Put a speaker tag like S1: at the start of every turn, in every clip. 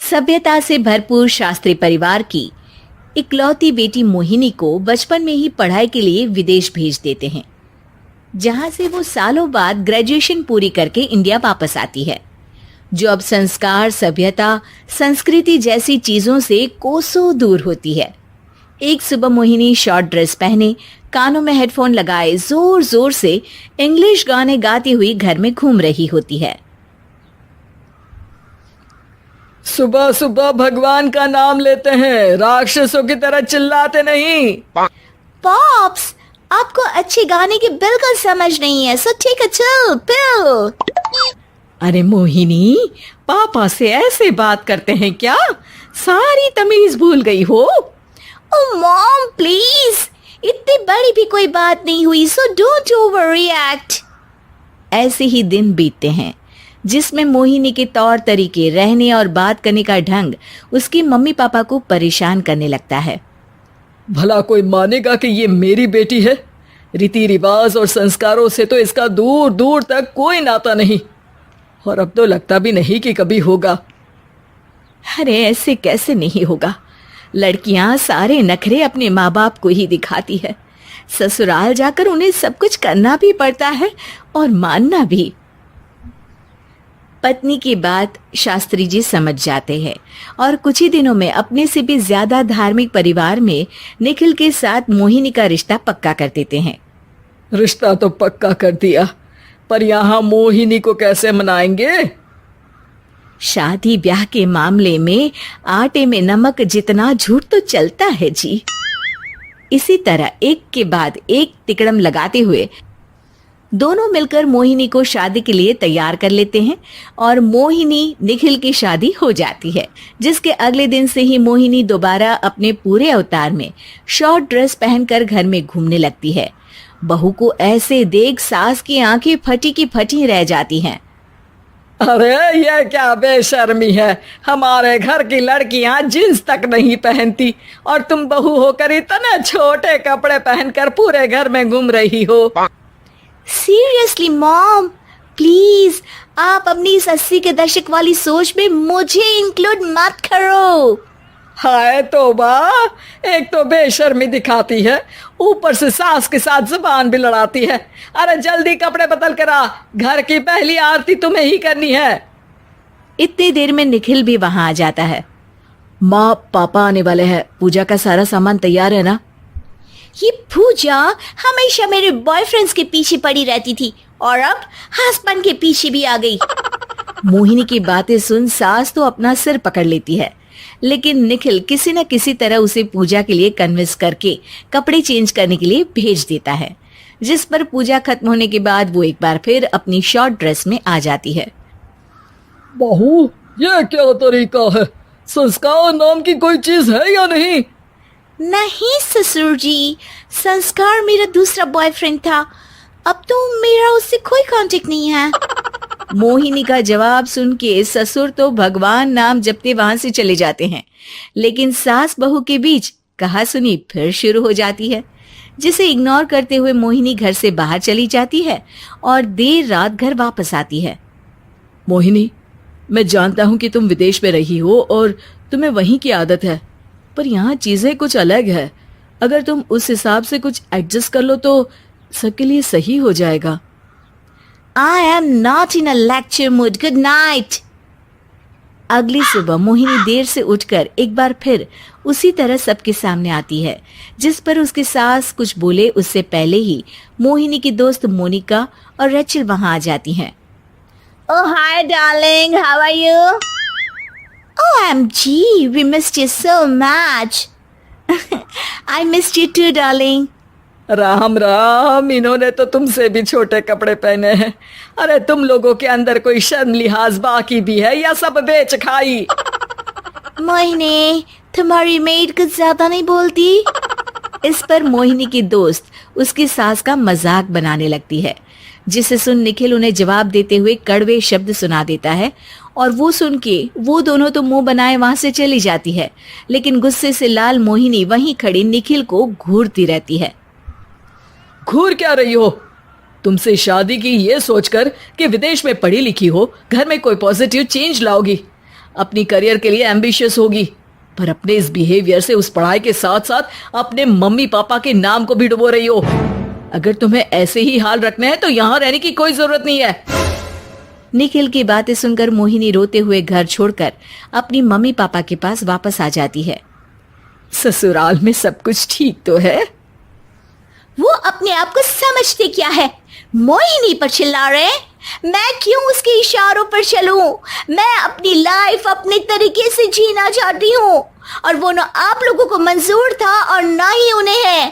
S1: सभ्यता से भरपूर शास्त्री परिवार की इकलौती बेटी मोहिनी को बचपन में ही पढ़ाई के लिए विदेश भेज देते हैं, जहां से वो सालों बाद ग्रेजुएशन पूरी करके इंडिया वापस आती है, जो अब संस्कार, सभ्यता, संस्कृति जैसी चीजों से कोसों दूर होती है। एक सुबह मोहिनी शॉर्ट ड्रेस पहने, कानों में हेडफोन लगाए जोर जोर से इंग्लिश गाने गाती हुई घर में घूम रही होती है।
S2: सुबह सुबह भगवान का नाम लेते हैं, राक्षसों की तरह चिल्लाते नहीं।
S1: पॉप्स, आपको अच्छे गाने की बिल्कुल समझ नहीं है, so take a chill pill.
S2: अरे मोहिनी, पापा से ऐसे बात करते हैं क्या? सारी तमीज भूल गई हो।
S1: ओह मॉम प्लीज, इतनी बड़ी भी कोई बात नहीं हुई, सो डोंट ओवर रिएक्ट। ऐसे ही दिन बीतते हैं जिसमें मोहिनी के तौर तरीके, रहने और बात करने का ढंग उसकी मम्मी पापा को परेशान करने लगता है।
S2: भला कोई मानेगा कि ये मेरी बेटी है? रीति रिवाज और संस्कारों से तो इसका दूर दूर तक कोई नाता नहीं, और अब तो लगता भी नहीं कि कभी होगा।
S1: अरे ऐसे कैसे नहीं होगा? लड़कियां सारे नखरे अपने माँ बाप को ही दिखाती है। ससुराल जाकर उन्हें सब कुछ करना भी पड़ता है और मानना भी। पत्नी की बात शास्त्री जी समझ जाते हैं और कुछ ही दिनों में अपने से भी ज्यादा धार्मिक परिवार में निखिल के साथ मोहिनी का रिश्ता पक्का कर देते हैं।
S2: रिश्ता तो पक्का कर दिया, पर यहाँ मोहिनी को कैसे मनाएंगे?
S1: शादी ब्याह के मामले में आटे में नमक जितना झूठ तो चलता है जी। इसी तरह एक के बाद एक तिकड़म लगाते हुए दोनों मिलकर मोहिनी को शादी के लिए तैयार कर लेते हैं और मोहिनी निखिल की शादी हो जाती है, जिसके अगले दिन से ही मोहिनी दोबारा अपने पूरे अवतार में शॉर्ट ड्रेस पहनकर घर में घूमने लगती है। बहू को ऐसे देख सास की आंखें फटी की फटी रह जाती हैं।
S2: अरे ये क्या बेशर्मी है, हमारे घर की लड़कियां जींस तक नहीं पहनती और तुम बहू होकर इतने छोटे कपड़े पहनकर पूरे घर में घूम रही हो।
S1: सीरियसली मॉम, प्लीज आप अपनी इस 80 के दशक वाली सोच में मुझे इंक्लूड मत करो।
S2: हाय तौबा, एक तो बेशर्मी दिखाती है, ऊपर से सास के साथ जुबान भी लड़ाती है। अरे जल्दी कपड़े बदल कर आ, घर की पहली आरती तुम्हें ही करनी है।
S1: इतनी देर में निखिल भी वहां आ जाता है।
S2: माँ, पापा आने वाले हैं, पूजा का सारा सामान तैयार है ना?
S1: ये पूजा हमेशा मेरे बॉयफ्रेंड्स के पीछे पड़ी रहती थी और अब हस्बैंड के पीछे भी आ गई। मोहिनी की बातें सुन सास तो अपना सिर पकड़ लेती है, लेकिन निखिल किसी न किसी तरह उसे पूजा के लिए कन्विंस करके कपड़े चेंज करने के लिए भेज देता है, जिस पर पूजा खत्म होने के बाद वो एक बार फिर अपनी शॉर्ट ड्रेस में आ जाती है।
S2: बहू, ये क्या तरीका है? संस्कार नाम की कोई चीज है या नहीं?
S1: नहीं ससुर जी, संस्कार मेरा दूसरा बॉयफ्रेंड था, अब तो मेरा उससे कोई कांटेक्ट नहीं है। मोहिनी का जवाब सुन के ससुर तो भगवान नाम जपते वहां से चले जाते हैं, लेकिन सास बहू के बीच कहासुनी फिर शुरू हो जाती है, जिसे इग्नोर करते हुए मोहिनी घर से बाहर चली जाती है और देर रात घर वापस आती है।
S2: मोहिनी, मैं जानता हूँ कि तुम विदेश में रही हो और तुम्हें वहीं की आदत है, पर यहाँ चीजें कुछ अलग है। अगर तुम उस हिसाब से कुछ एडजस्ट कर लो तो सबके लिए सही हो जाएगा।
S1: I am not in a lecture mood. Good night. अगली सुबह मोहिनी देर से उठकर एक बार फिर उसी तरह सबके सामने आती है, जिस पर उसकी सास कुछ बोले उससे पहले ही मोहिनी की दोस्त मोनिका और रेचल वहां आ जाती हैं। Oh hi darling, how are you? OMG, we missed you so much. I missed you too darling.
S2: Ram Ram, इन्होंने तो तुमसे भी छोटे कपड़े पहने हैं। अरे तुम लोगों के अंदर कोई शर्म लिहाज बाकी भी है या सब बेच खाई?
S1: मोहिनी, तुम्हारी मेड कुछ ज्यादा नहीं बोलती? इस पर मोहिनी की दोस्त उसकी सास का मजाक बनाने लगती है, जिसे सुन निखिल उन्हें जवाब देते हुए कड़वे शब्द सुना देता है और वो सुन के वो दोनों तो मुंह बनाए वहां से चली जाती है, लेकिन गुस्से से लाल मोहिनी वहीं खड़ी निखिल को घूरती रहती है।
S2: घूर क्या रही हो? तुमसे शादी की ये सोचकर कि विदेश में पढ़ी लिखी हो, घर में कोई पॉजिटिव चेंज लाओगी। अपनी करियर के लिए एम्बिशियस होगी, पर अपने इस बिहेवियर से उस पढ़ाई के साथ साथ अपने मम्मी पापा के नाम को भी डुबो रही हो। अगर तुम्हें ऐसे ही हाल रखना है तो यहाँ रहने की कोई जरूरत नहीं है।
S1: निखिल की बातें सुनकर मोहिनी रोते हुए घर छोड़कर अपनी मम्मी पापा के पास वापस आ जाती है।
S2: ससुराल में सब कुछ ठीक तो है?
S3: वो अपने आप को समझते क्या है? मोहिनी पर चिल्ला रहे हैं? मैं क्यों उसके इशारों पर चलूं? मैं अपनी लाइफ अपने तरीके से जीना चाहती हूँ और वो ना आप लोगों को मंजूर था और ना ही उन्हें है।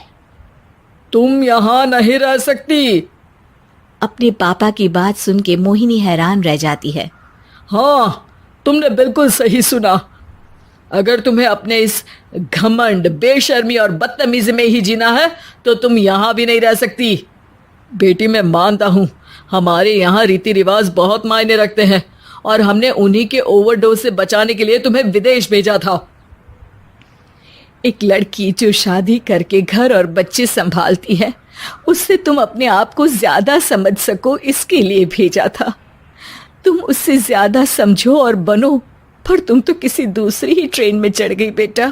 S2: तुम यहाँ नहीं रह सकती।
S1: अपने पापा की बात सुन के मोहिनी हैरान रह जाती है।
S2: हाँ, तुमने बिल्कुल सही सुना। अगर तुम्हें अपने इस घमंड, बेशर्मी और बदतमीजी में ही जीना है तो तुम यहाँ भी नहीं रह सकती। बेटी, मैं मानता हूँ हमारे यहाँ रीति रिवाज बहुत मायने रखते हैं और हमने उन्हीं के ओवरडोज से बचाने के लिए तुम्हें विदेश भेजा था।
S1: एक लड़की जो शादी करके घर और बच्चे संभालती है, उससे तुम अपने आप को ज्यादा समझ सको इसके लिए भेजा था। तुम उससे ज्यादा समझो और बनो, पर तुम तो किसी दूसरी ही ट्रेन में चढ़ गई बेटा।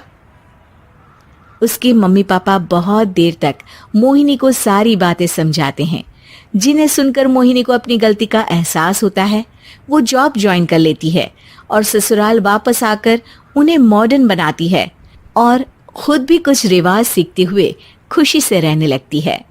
S1: उसके मम्मी पापा बहुत देर तक मोहिनी को सारी बातें समझाते हैं, जिन्हें सुनकर मोहिनी को अपनी गलती का एहसास होता है। वो जॉब ज्वाइन कर लेती है और ससुराल वापस आकर उन्हें मॉडर्न बनाती है और खुद भी कुछ रिवाज सीखते हुए खुशी से रहने लगती है।